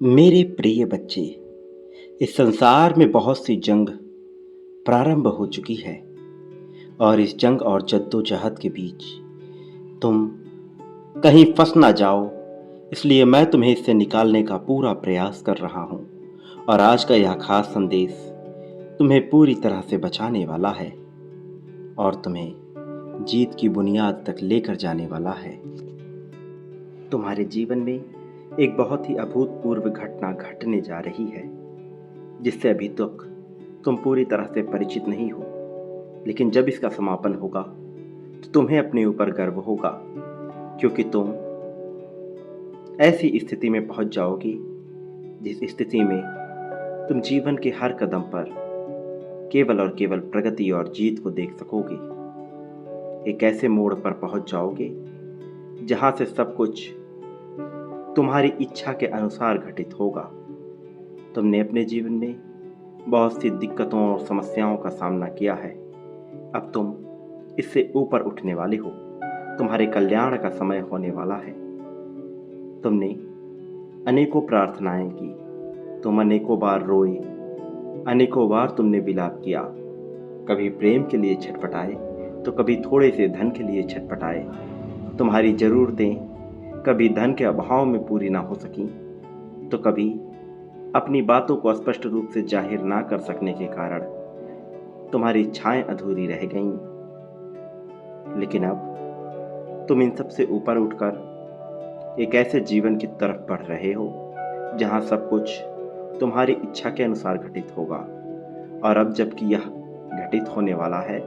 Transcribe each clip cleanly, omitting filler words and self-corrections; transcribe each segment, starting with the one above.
मेरे प्रिय बच्चे, इस संसार में बहुत सी जंग प्रारंभ हो चुकी है और इस जंग और जद्दोजहद के बीच तुम कहीं फंस ना जाओ, इसलिए मैं तुम्हें इससे निकालने का पूरा प्रयास कर रहा हूं। और आज का यह खास संदेश तुम्हें पूरी तरह से बचाने वाला है और तुम्हें जीत की बुनियाद तक लेकर जाने वाला है। तुम्हारे जीवन में एक बहुत ही अभूतपूर्व घटना घटने जा रही है जिससे अभी तक तुम पूरी तरह से परिचित नहीं हो, लेकिन जब इसका समापन होगा तो तुम्हें अपने ऊपर गर्व होगा, क्योंकि तुम ऐसी स्थिति में पहुंच जाओगी जिस स्थिति में तुम जीवन के हर कदम पर केवल और केवल प्रगति और जीत को देख सकोगे। एक ऐसे मोड़ पर पहुंच जाओगे जहां से सब कुछ तुम्हारी इच्छा के अनुसार घटित होगा। तुमने अपने जीवन में बहुत सी दिक्कतों और समस्याओं का सामना किया है, अब तुम इससे ऊपर उठने वाले हो। तुम्हारे कल्याण का समय होने वाला है। तुमने अनेकों प्रार्थनाएं की, तुम अनेकों बार रोए, अनेकों बार तुमने विलाप किया। कभी प्रेम के लिए छटपटाए तो कभी थोड़े से धन के लिए छटपटाए। तुम्हारी जरूरतें कभी धन के अभाव में पूरी ना हो सकी तो कभी अपनी बातों को स्पष्ट रूप से जाहिर ना कर सकने के कारण तुम्हारी इच्छाएं अधूरी रह गईं। लेकिन अब तुम इन सब से ऊपर उठकर एक ऐसे जीवन की तरफ बढ़ रहे हो जहां सब कुछ तुम्हारी इच्छा के अनुसार घटित होगा। और अब जबकि यह घटित होने वाला है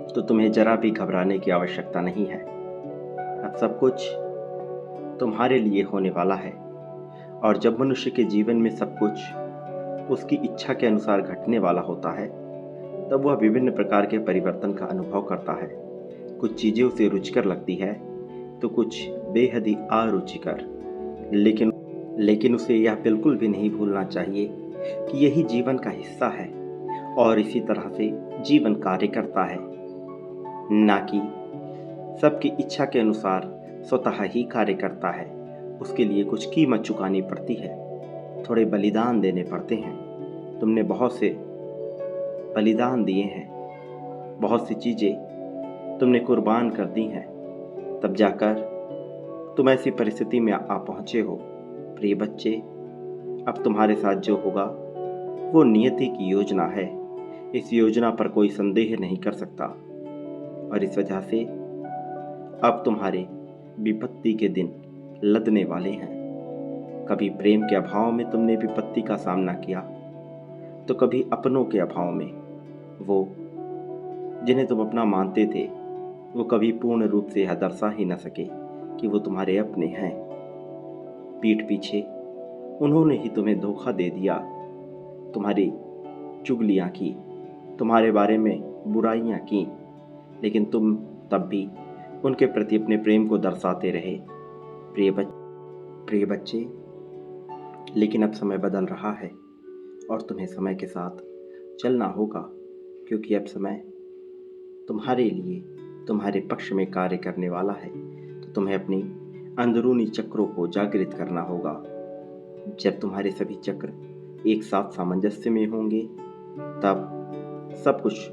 तो तुम्हें जरा भी घबराने की आवश्यकता नहीं है। अब सब कुछ तुम्हारे लिए होने वाला है। और जब मनुष्य के जीवन में सब कुछ उसकी इच्छा के अनुसार घटने वाला होता है तब वह विभिन्न प्रकार के परिवर्तन का अनुभव करता है। कुछ चीज़ें उसे रुचिकर लगती है तो कुछ बेहद ही अरुचिकर, लेकिन उसे यह बिल्कुल भी नहीं भूलना चाहिए कि यही जीवन का हिस्सा है और इसी तरह से जीवन कार्य करता है, ना कि सबकी इच्छा के अनुसार स्वतः ही कार्य करता है। उसके लिए कुछ कीमत चुकानी पड़ती है, थोड़े बलिदान देने पड़ते हैं। तुमने बहुत से बलिदान दिए हैं, बहुत सी चीज़ें तुमने कुर्बान कर दी हैं, तब जाकर तुम ऐसी परिस्थिति में आ पहुँचे हो। प्रिय बच्चे, अब तुम्हारे साथ जो होगा वो नियति की योजना है। इस योजना पर कोई संदेह नहीं कर सकता और इस वजह से अब तुम्हारे विपत्ति के दिन लदने वाले हैं। कभी प्रेम के अभाव में तुमने विपत्ति का सामना किया तो कभी अपनों के अभाव में वो जिन्हें तुम अपना मानते थे वो कभी पूर्ण रूप से यह दर्शा ही न सके कि वो तुम्हारे अपने हैं। पीठ पीछे उन्होंने ही तुम्हें धोखा दे दिया, तुम्हारी चुगलियाँ की, तुम्हारे बारे में बुराइयाँ की, लेकिन तुम तब भी उनके प्रति अपने प्रेम को दर्शाते रहे। प्रिय बच्चे, लेकिन अब समय बदल रहा है और तुम्हें समय के साथ चलना होगा, क्योंकि अब समय तुम्हारे लिए तुम्हारे पक्ष में कार्य करने वाला है। तो तुम्हें अपनी अंदरूनी चक्रों को जागृत करना होगा। जब तुम्हारे सभी चक्र एक साथ सामंजस्य में होंगे तब सब कुछ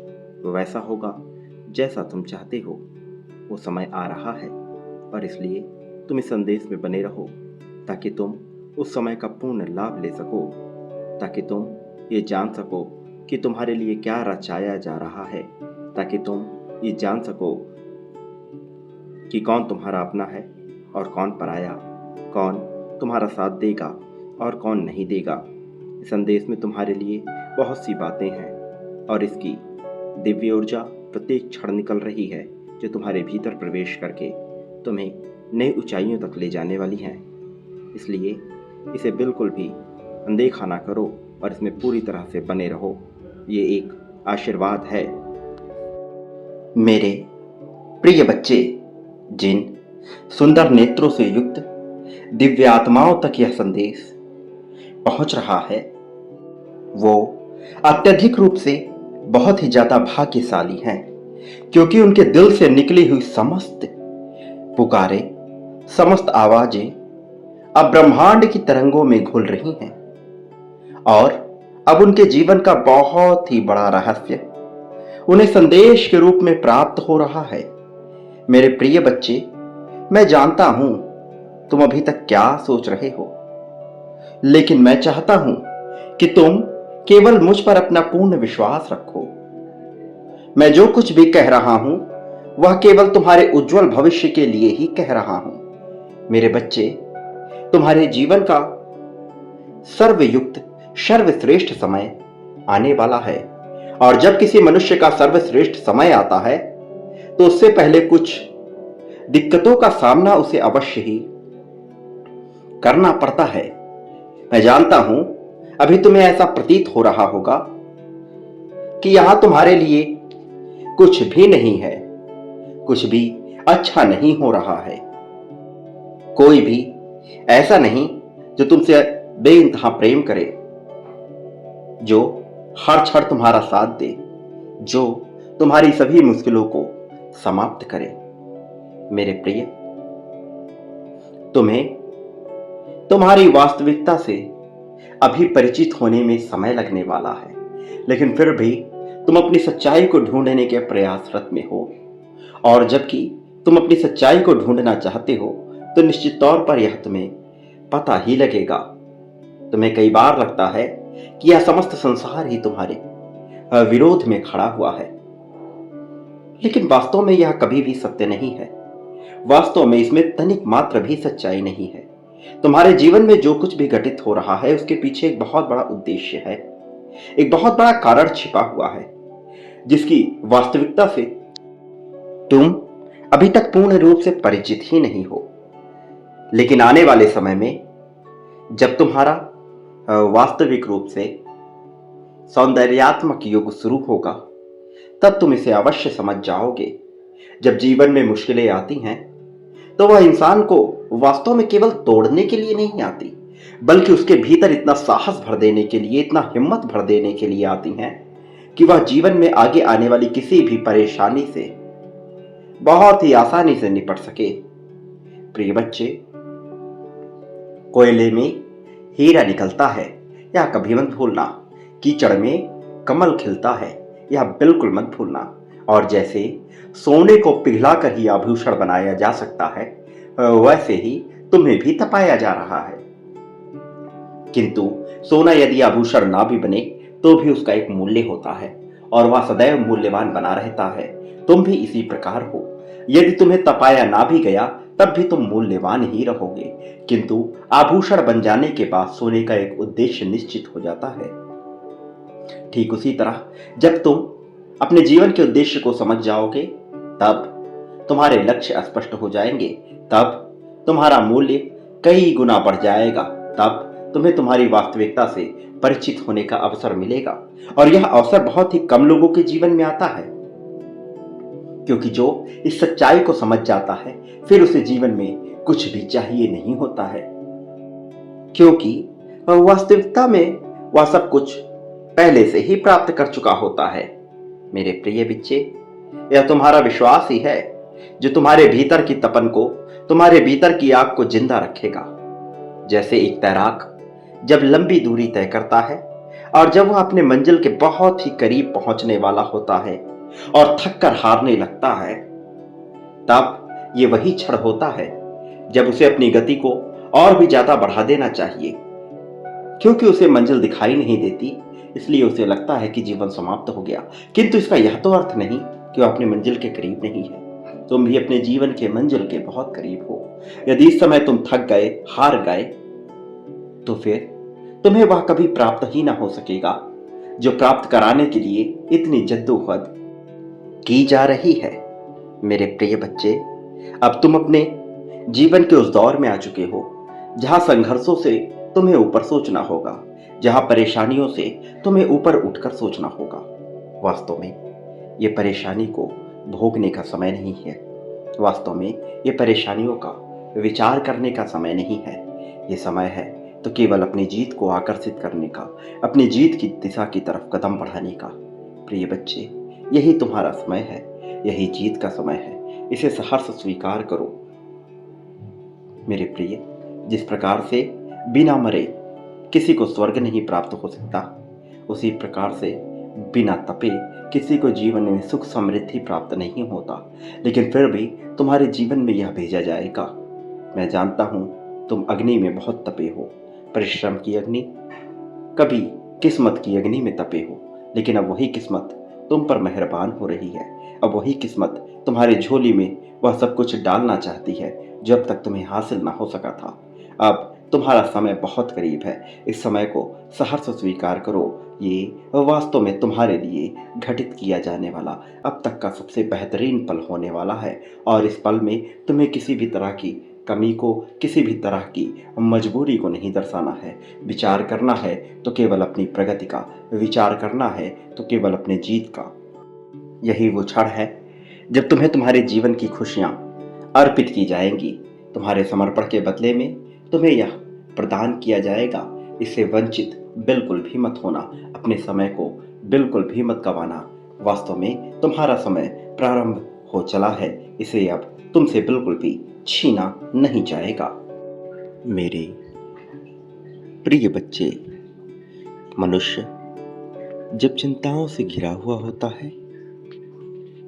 वैसा होगा जैसा तुम चाहते हो। वो समय आ रहा है और इसलिए तुम इस संदेश में बने रहो ताकि तुम उस समय का पूर्ण लाभ ले सको, ताकि तुम ये जान सको कि तुम्हारे लिए क्या रचाया जा रहा है, ताकि तुम ये जान सको कि कौन तुम्हारा अपना है और कौन पराया, कौन तुम्हारा साथ देगा और कौन नहीं देगा। इस संदेश में तुम्हारे लिए बहुत सी बातें हैं और इसकी दिव्य ऊर्जा प्रत्येक क्षण निकल रही है जो तुम्हारे भीतर प्रवेश करके तुम्हें नई ऊंचाइयों तक ले जाने वाली हैं। इसलिए इसे बिल्कुल भी अनदेखा ना करो और इसमें पूरी तरह से बने रहो। ये एक आशीर्वाद है। मेरे प्रिय बच्चे, जिन सुंदर नेत्रों से युक्त दिव्य आत्माओं तक यह संदेश पहुंच रहा है वो अत्यधिक रूप से बहुत ही ज्यादा भाग्यशाली हैं, क्योंकि उनके दिल से निकली हुई समस्त पुकारें, समस्त आवाजें अब ब्रह्मांड की तरंगों में घुल रही हैं और अब उनके जीवन का बहुत ही बड़ा रहस्य उन्हें संदेश के रूप में प्राप्त हो रहा है। मेरे प्रिय बच्चे, मैं जानता हूं तुम अभी तक क्या सोच रहे हो, लेकिन मैं चाहता हूं कि तुम केवल मुझ पर अपना पूर्ण विश्वास रखो। मैं जो कुछ भी कह रहा हूं वह केवल तुम्हारे उज्जवल भविष्य के लिए ही कह रहा हूं। मेरे बच्चे, तुम्हारे जीवन का सर्वयुक्त सर्वश्रेष्ठ समय आने वाला है, और जब किसी मनुष्य का सर्वश्रेष्ठ समय आता है तो उससे पहले कुछ दिक्कतों का सामना उसे अवश्य ही करना पड़ता है। मैं जानता हूं अभी तुम्हें ऐसा प्रतीत हो रहा होगा कि यहां तुम्हारे लिए कुछ भी नहीं है, कुछ भी अच्छा नहीं हो रहा है। कोई भी ऐसा नहीं जो तुमसे बेइंतहा प्रेम करे, जो हर क्षण तुम्हारा साथ दे, जो तुम्हारी सभी मुश्किलों को समाप्त करे। मेरे प्रिय, तुम्हें तुम्हारी वास्तविकता से अभी परिचित होने में समय लगने वाला है, लेकिन फिर भी तुम अपनी सच्चाई को ढूंढने के प्रयासरत में हो। और जबकि तुम अपनी सच्चाई को ढूंढना चाहते हो तो निश्चित तौर पर यह तुम्हें पता ही लगेगा। तुम्हें कई बार लगता है कि यह समस्त संसार ही तुम्हारे विरोध में खड़ा हुआ है, लेकिन वास्तव में यह कभी भी सत्य नहीं है। वास्तव में इसमें तनिक मात्र भी सच्चाई नहीं है। तुम्हारे जीवन में जो कुछ भी घटित हो रहा है उसके पीछे एक बहुत बड़ा उद्देश्य है, एक बहुत बड़ा कारण छिपा हुआ है, जिसकी वास्तविकता से तुम अभी तक पूर्ण रूप से परिचित ही नहीं हो। लेकिन आने वाले समय में जब तुम्हारा वास्तविक रूप से सौंदर्यात्मक युग शुरू होगा, तब तुम इसे अवश्य समझ जाओगे। जब जीवन में मुश्किलें आती हैं तो वह इंसान को वास्तव में केवल तोड़ने के लिए नहीं आती, बल्कि उसके भीतर इतना साहस भर देने के लिए, इतना हिम्मत भर देने के लिए आती हैं कि वह जीवन में आगे आने वाली किसी भी परेशानी से बहुत ही आसानी से निपट सके। प्रिय बच्चे, कोयले में हीरा निकलता है, यह कभी मत भूलना। कीचड़ में कमल खिलता है, यह बिल्कुल मत भूलना। और जैसे सोने को पिघलाकर ही आभूषण बनाया जा सकता है, वैसे ही तुम्हें भी तपाया जा रहा है। किंतु सोना यदि आभूषण ना भी बने तो भी उसका एक मूल्य होता है, और वह सदैव मूल्यवान बना रहता है। तुम भी इसी प्रकार हो। यदि तुम्हें तपाया ना भी गया तब भी तुम मूल्यवान ही रहोगे, किंतु आभूषण बन जाने के बाद सोने का एक उद्देश्य निश्चित हो जाता है। ठीक उसी तरह जब तुम अपने जीवन के उद्देश्य को समझ जाओगे, तब तुम्हारे लक्ष्य स्पष्ट हो जाएंगे, तब तुम्हारा मूल्य कई गुना बढ़ जाएगा, तब तुम्हें तुम्हारी वास्तविकता से परिचित होने का अवसर मिलेगा। और यह अवसर बहुत ही कम लोगों के जीवन में आता है, क्योंकि जो इस सच्चाई को समझ जाता है फिर उसे जीवन में कुछ भी चाहिए नहीं होता है, क्योंकि वास्तविकता में वह सब कुछ पहले से ही प्राप्त कर चुका होता है। मेरे प्रिय बच्चे, यह तुम्हारा विश्वास ही है जो तुम्हारे भीतर की तपन को, तुम्हारे भीतर की आग को जिंदा रखेगा। जैसे एक तैराक जब लंबी दूरी तय करता है और जब वह अपने मंजिल के बहुत ही करीब पहुंचने वाला होता है और थक कर हारने लगता है, तब ये वही क्षण होता है जब उसे अपनी गति को और भी ज्यादा बढ़ा देना चाहिए, क्योंकि उसे मंजिल दिखाई नहीं देती, इसलिए उसे लगता है कि जीवन समाप्त हो गया। किंतु इसका यह तो अर्थ नहीं कि वह अपने मंजिल के करीब नहीं है। तुम भी अपने जीवन के मंजिल के बहुत करीब हो। यदि इस समय तुम थक गए, हार गए, तो फिर तुम्हें वह कभी प्राप्त ही ना हो सकेगा जो प्राप्त कराने के लिए इतनी जद्दोजहद की जा रही है। मेरे प्रिय बच्चे, अब तुम अपने जीवन के उस दौर में आ चुके हो जहां संघर्षों से तुम्हें ऊपर सोचना होगा, जहां परेशानियों से तुम्हें ऊपर उठकर सोचना होगा। वास्तव में ये परेशानी को भोगने का समय नहीं है, वास्तव में ये परेशानियों का विचार करने का समय नहीं है। ये समय है तो केवल अपनी जीत को आकर्षित करने का, अपनी जीत की दिशा की तरफ कदम बढ़ाने का। प्रिय बच्चे, यही तुम्हारा समय है, यही जीत का समय है। इसे सहर्ष स्वीकार करो। मेरे प्रिय, जिस प्रकार से बिना मरे किसी को स्वर्ग नहीं प्राप्त हो सकता, उसी प्रकार से बिना तपे किसी को जीवन में सुख समृद्धि प्राप्त नहीं होता। लेकिन फिर भी तुम्हारे जीवन में यह भेजा जाएगा। मैं जानता हूँ तुम अग्नि में बहुत तपे हो, परिश्रम की अग्नि, कभी किस्मत की अग्नि में तपे हो। लेकिन अब वही किस्मत तुम पर मेहरबान हो रही है। अब वही किस्मत तुम्हारी झोली में वह सब कुछ डालना चाहती है जो अब तक तुम्हें हासिल ना हो सका था। अब तुम्हारा समय बहुत करीब है। इस समय को सहर्ष स्वीकार करो। ये वास्तव में तुम्हारे लिए घटित किया जाने वाला अब तक का सबसे बेहतरीन पल होने वाला है। और इस पल में तुम्हें किसी भी तरह की कमी को, किसी भी तरह की मजबूरी को नहीं दर्शाना है। विचार करना है तो केवल अपनी प्रगति का, विचार करना है तो केवल अपने जीत का। यही वो क्षण है जब तुम्हें तुम्हारे जीवन की खुशियां अर्पित की जाएंगी। तुम्हारे समर्पण के बदले में तुम्हें यह प्रदान किया जाएगा। इससे वंचित बिल्कुल भी मत होना। अपने समय को बिल्कुल भी मत गंवाना। वास्तव में तुम्हारा समय प्रारंभ हो चला है। इसे अब तुमसे बिल्कुल भी छीना नहीं जाएगा। मेरे प्रिय बच्चे, मनुष्य जब चिंताओं से घिरा हुआ होता है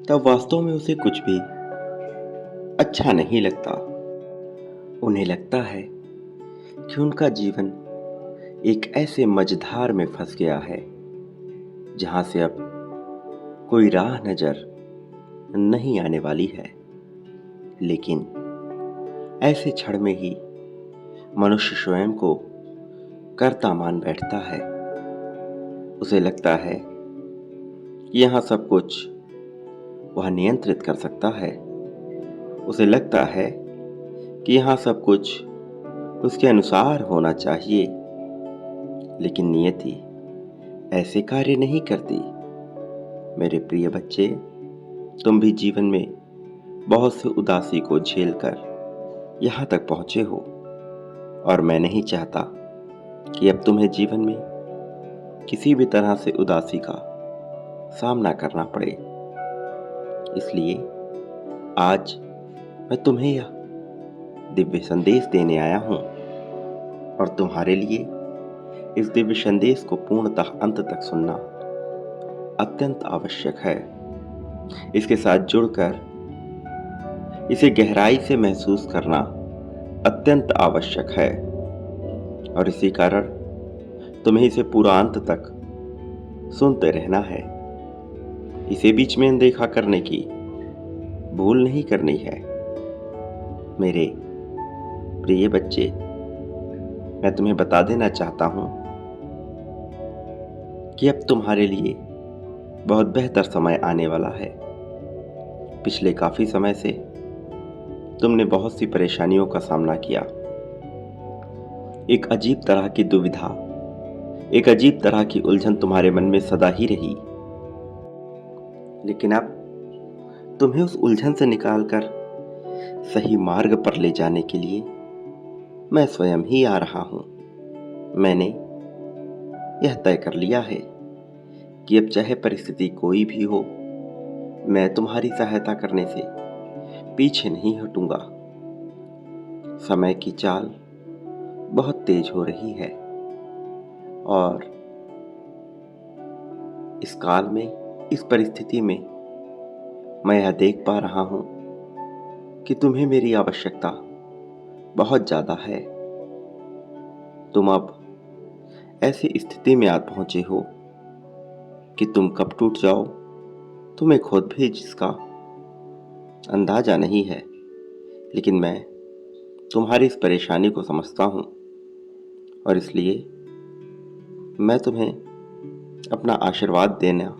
तब वास्तव में उसे कुछ भी अच्छा नहीं लगता। उन्हें लगता है कि उनका जीवन एक ऐसे मझधार में फंस गया है जहां से अब कोई राह नजर नहीं आने वाली है। लेकिन ऐसे क्षण में ही मनुष्य स्वयं को कर्ता मान बैठता है। उसे लगता है कि यहाँ सब कुछ वह नियंत्रित कर सकता है। उसे लगता है कि यहाँ सब कुछ उसके अनुसार होना चाहिए। लेकिन नियति ऐसे कार्य नहीं करती। मेरे प्रिय बच्चे, तुम भी जीवन में बहुत से उदासी को झेलकर यहाँ तक पहुँचे हो, और मैं नहीं चाहता कि अब तुम्हें जीवन में किसी भी तरह से उदासी का सामना करना पड़े। इसलिए आज मैं तुम्हें यह दिव्य संदेश देने आया हूँ, और तुम्हारे लिए इस दिव्य संदेश को पूर्णतः अंत तक सुनना अत्यंत आवश्यक है। इसके साथ जुड़कर इसे गहराई से महसूस करना अत्यंत आवश्यक है, और इसी कारण तुम्हें इसे पूरा अंत तक सुनते रहना है। इसे बीच में अनदेखा करने की भूल नहीं करनी है। मेरे प्रिय बच्चे, मैं तुम्हें बता देना चाहता हूं कि अब तुम्हारे लिए बहुत बेहतर समय आने वाला है। पिछले काफी समय से तुमने बहुत सी परेशानियों का सामना किया। एक अजीब तरह की दुविधा, एक अजीब तरह की उलझन तुम्हारे मन में सदा ही रही। लेकिन अब तुम्हें उस उलझन से निकालकर सही मार्ग पर ले जाने के लिए मैं स्वयं ही आ रहा हूं। मैंने यह तय कर लिया है कि अब चाहे परिस्थिति कोई भी हो, मैं तुम्हारी सहायता करने से पीछे नहीं हटूंगा। समय की चाल बहुत तेज हो रही है, और इस काल में, इस परिस्थिति में मैं यह देख पा रहा हूं कि तुम्हें मेरी आवश्यकता बहुत ज्यादा है। तुम अब ऐसी स्थिति में आ पहुंचे हो कि तुम कब टूट जाओ तुम्हें खुद भी जिसका अंदाजा नहीं है। लेकिन मैं तुम्हारी इस परेशानी को समझता हूं, और इसलिए मैं तुम्हें अपना आशीर्वाद देना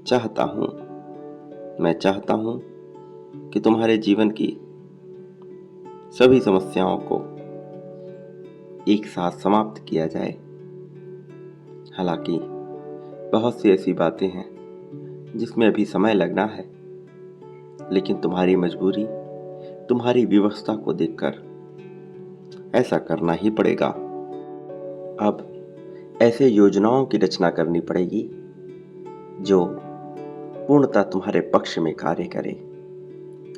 चाहता हूं। मैं चाहता हूं कि तुम्हारे जीवन की सभी समस्याओं को एक साथ समाप्त किया जाए। हालांकि बहुत सी ऐसी बातें हैं जिसमें अभी समय लगना है, लेकिन तुम्हारी मजबूरी, तुम्हारी व्यवस्था को देखकर ऐसा करना ही पड़ेगा। अब ऐसे योजनाओं की रचना करनी पड़ेगी जो पूर्णतः तुम्हारे पक्ष में कार्य करे,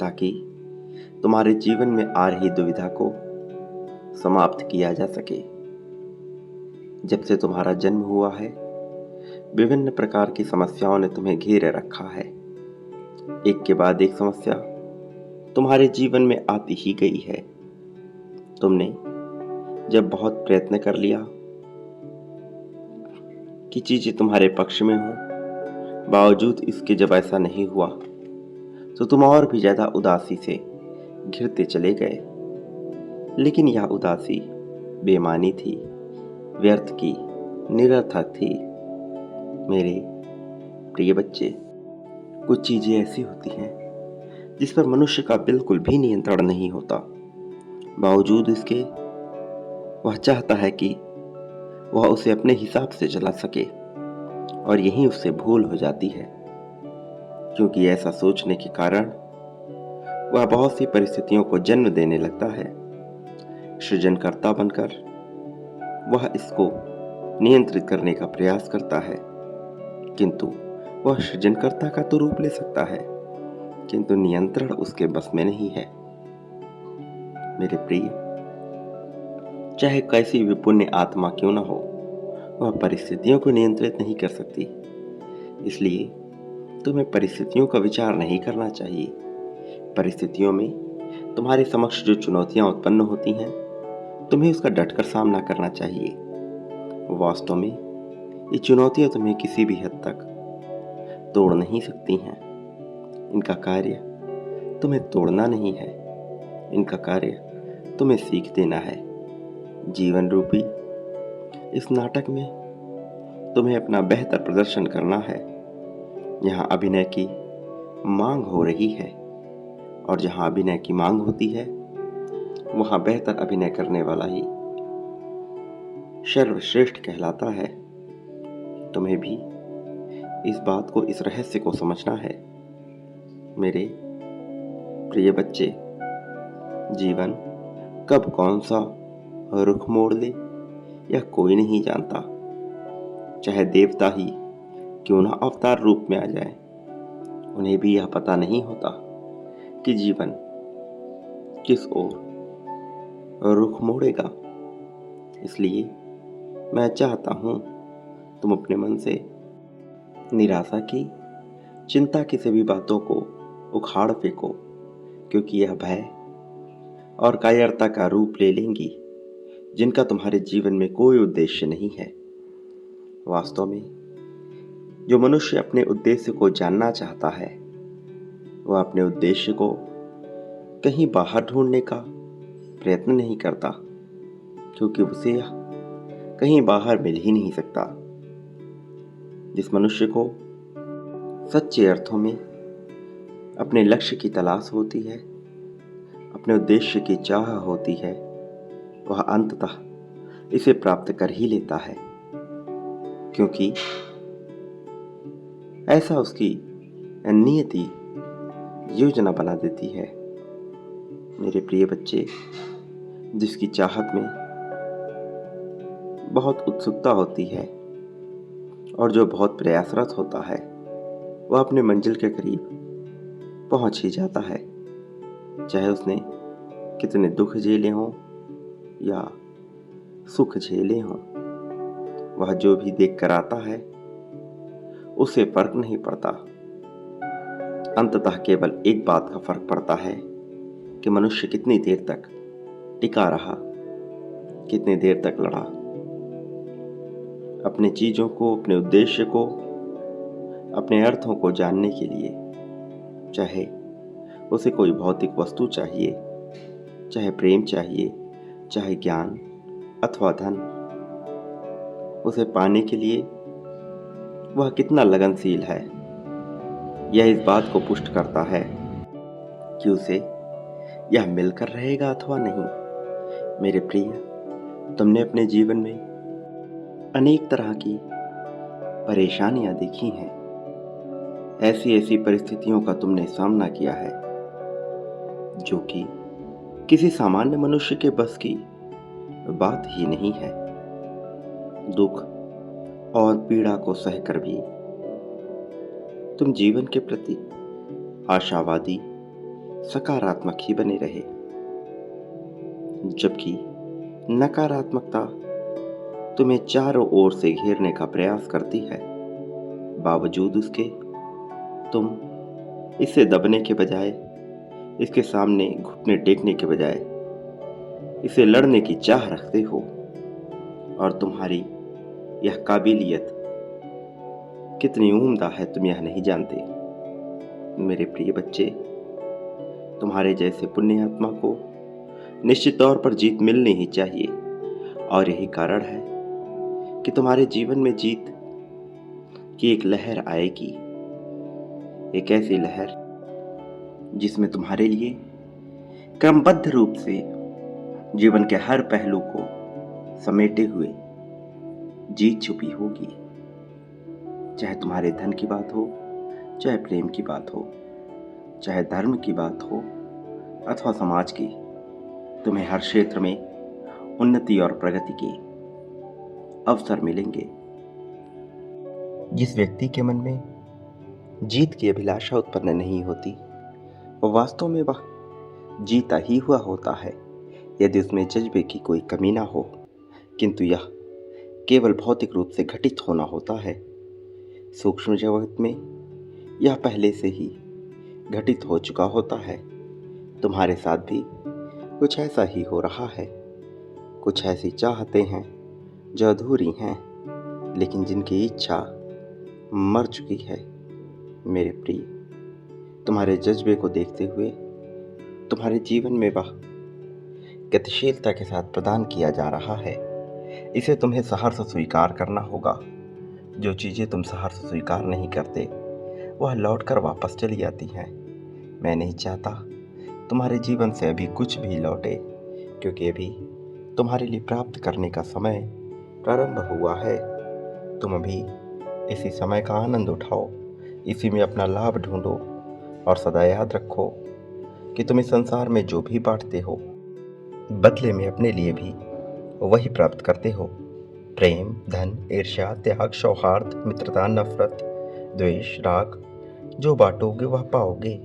ताकि तुम्हारे जीवन में आ रही दुविधा को समाप्त किया जा सके। जब से तुम्हारा जन्म हुआ है, विभिन्न प्रकार की समस्याओं ने तुम्हें घेरे रखा है। एक के बाद एक समस्या तुम्हारे जीवन में आती ही गई है। तुमने जब बहुत प्रयत्न कर लिया कि चीजें तुम्हारे पक्ष में हो, बावजूद इसके जब ऐसा नहीं हुआ तो तुम और भी ज्यादा उदासी से घिरते चले गए। लेकिन यह उदासी बेमानी थी, व्यर्थ की, निरर्थक थी। मेरे प्रिय बच्चे, कुछ चीजें ऐसी होती हैं जिस पर मनुष्य का बिल्कुल भी नियंत्रण नहीं होता। बावजूद इसके वह चाहता है कि वह उसे अपने हिसाब से चला सके, और यही उससे भूल हो जाती है, क्योंकि ऐसा सोचने के कारण वह बहुत सी परिस्थितियों को जन्म देने लगता है। सृजनकर्ता बनकर वह इसको नियंत्रित करने का प्रयास करता है, किंतु वह सृजनकर्ता का तो रूप ले सकता है, किंतु नियंत्रण उसके बस में नहीं है। मेरे प्रिय, चाहे कैसी भी पुण्य आत्मा क्यों न हो, वह परिस्थितियों को नियंत्रित नहीं कर सकती। इसलिए तुम्हें परिस्थितियों का विचार नहीं करना चाहिए। परिस्थितियों में तुम्हारे समक्ष जो चुनौतियां उत्पन्न होती हैं, तुम्हें उसका डटकर सामना करना चाहिए। वास्तव में ये चुनौतियां तुम्हें किसी भी हद तक तोड़ नहीं सकती हैं। इनका कार्य तुम्हें तोड़ना नहीं है, इनका कार्य तुम्हें सीख देना है। जीवन रूपी इस नाटक में तुम्हें अपना बेहतर प्रदर्शन करना है। यहाँ अभिनय की मांग हो रही है, और जहाँ अभिनय की मांग होती है वहाँ बेहतर अभिनय करने वाला ही सर्वश्रेष्ठ कहलाता है। तुम्हें भी इस बात को, इस रहस्य को समझना है। मेरे प्रिय बच्चे, जीवन कब कौन सा रुख मोड़ ले यह कोई नहीं जानता। चाहे देवता ही क्यों ना अवतार रूप में आ जाए, उन्हें भी यह पता नहीं होता कि जीवन किस ओर रुख मोड़ेगा। इसलिए मैं चाहता हूं तुम अपने मन से निराशा की, चिंता की सभी बातों को उखाड़ फेंको, क्योंकि यह भय और कायरता का रूप ले लेंगी, जिनका तुम्हारे जीवन में कोई उद्देश्य नहीं है। वास्तव में जो मनुष्य अपने उद्देश्य को जानना चाहता है, वह अपने उद्देश्य को कहीं बाहर ढूंढने का प्रयत्न नहीं करता, क्योंकि उसे यह कहीं बाहर मिल ही नहीं सकता। जिस मनुष्य को सच्चे अर्थों में अपने लक्ष्य की तलाश होती है, अपने उद्देश्य की चाह होती है, वह अंततः इसे प्राप्त कर ही लेता है, क्योंकि ऐसा उसकी नियति योजना बना देती है। मेरे प्रिय बच्चे, जिसकी चाहत में बहुत उत्सुकता होती है और जो बहुत प्रयासरत होता है, वह अपने मंजिल के करीब पहुंच ही जाता है। चाहे उसने कितने दुख झेले हों या सुख झेले हों, वह जो भी देख कर आता है उसे फर्क नहीं पड़ता। अंततः केवल एक बात का फर्क पड़ता है कि मनुष्य कितनी देर तक टिका रहा, कितनी देर तक लड़ा। अपने चीजों को, अपने उद्देश्य को, अपने अर्थों को जानने के लिए, चाहे उसे कोई भौतिक वस्तु चाहिए, चाहे प्रेम चाहिए, चाहे ज्ञान अथवा धन, उसे पाने के लिए वह कितना लगनशील है, यह इस बात को पुष्ट करता है कि उसे यह मिलकर रहेगा अथवा नहीं। मेरे प्रिय, तुमने अपने जीवन में अनेक तरह की परेशानियां देखी हैं। ऐसी ऐसी परिस्थितियों का तुमने सामना किया है जो कि किसी सामान्य मनुष्य के बस की बात ही नहीं है। दुख और पीड़ा को सहकर भी तुम जीवन के प्रति आशावादी, सकारात्मक ही बने रहे, जबकि नकारात्मकता तुम्हें चारों ओर से घेरने का प्रयास करती है। बावजूद उसके तुम इसे दबने के बजाय, इसके सामने घुटने टेकने के बजाय इसे लड़ने की चाह रखते हो। और तुम्हारी यह काबिलियत कितनी उम्दा है तुम यह नहीं जानते। मेरे प्रिय बच्चे, तुम्हारे जैसे पुण्य आत्मा को निश्चित तौर पर जीत मिलनी ही चाहिए। और यही कारण है कि तुम्हारे जीवन में जीत की एक लहर आएगी। एक ऐसी लहर जिसमें तुम्हारे लिए क्रमबद्ध रूप से जीवन के हर पहलू को समेटे हुए जीत छुपी होगी। चाहे तुम्हारे धन की बात हो, चाहे प्रेम की बात हो, चाहे धर्म की बात हो अथवा समाज की, तुम्हें हर क्षेत्र में उन्नति और प्रगति के अवसर मिलेंगे। जिस व्यक्ति के मन में जीत की अभिलाषा उत्पन्न नहीं होती, वो वास्तव में वह जीता ही हुआ होता है यदि उसमें जज्बे की कोई कमी ना हो। किंतु यह केवल भौतिक रूप से घटित होना होता है। सूक्ष्म जगत में यह पहले से ही घटित हो चुका होता है। तुम्हारे साथ भी कुछ ऐसा ही हो रहा है। कुछ ऐसी चाहते हैं जो अधूरी हैं, लेकिन जिनकी इच्छा मर चुकी है। मेरे प्रिय, तुम्हारे जज्बे को देखते हुए तुम्हारे जीवन में वह गतिशीलता के साथ प्रदान किया जा रहा है। इसे तुम्हें सहर्ष स्वीकार करना होगा। जो चीज़ें तुम सहर्ष स्वीकार नहीं करते वह लौटकर वापस चली जाती हैं। मैं नहीं चाहता तुम्हारे जीवन से अभी कुछ भी लौटे, क्योंकि अभी तुम्हारे लिए प्राप्त करने का समय प्रारंभ हुआ है। तुम अभी इसी समय का आनंद उठाओ, इसी में अपना लाभ ढूंढो और सदा याद रखो कि तुम इस संसार में जो भी बांटते हो, बदले में अपने लिए भी वही प्राप्त करते हो। प्रेम, धन, ईर्ष्या, त्याग, सौहार्द, मित्रता, नफरत, द्वेष, राग, जो बांटोगे वह पाओगे।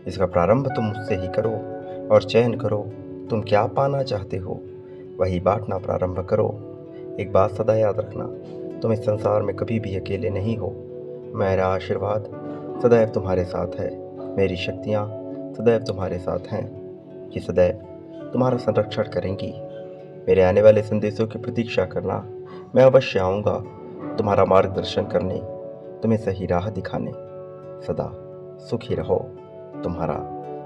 इसका प्रारंभ तुम मुझसे ही करो और चयन करो तुम क्या पाना चाहते हो, वही बांटना प्रारंभ करो। एक बात सदा याद रखना, तुम इस संसार में कभी भी अकेले नहीं हो। मेरा आशीर्वाद सदैव तुम्हारे साथ है, मेरी शक्तियाँ सदैव तुम्हारे साथ हैं, ये सदैव तुम्हारा संरक्षण करेंगी। मेरे आने वाले संदेशों की प्रतीक्षा करना, मैं अवश्य आऊँगा तुम्हारा मार्गदर्शन करने, तुम्हें सही राह दिखाने। सदा सुखी रहो, तुम्हारा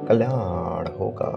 कल्याण होगा।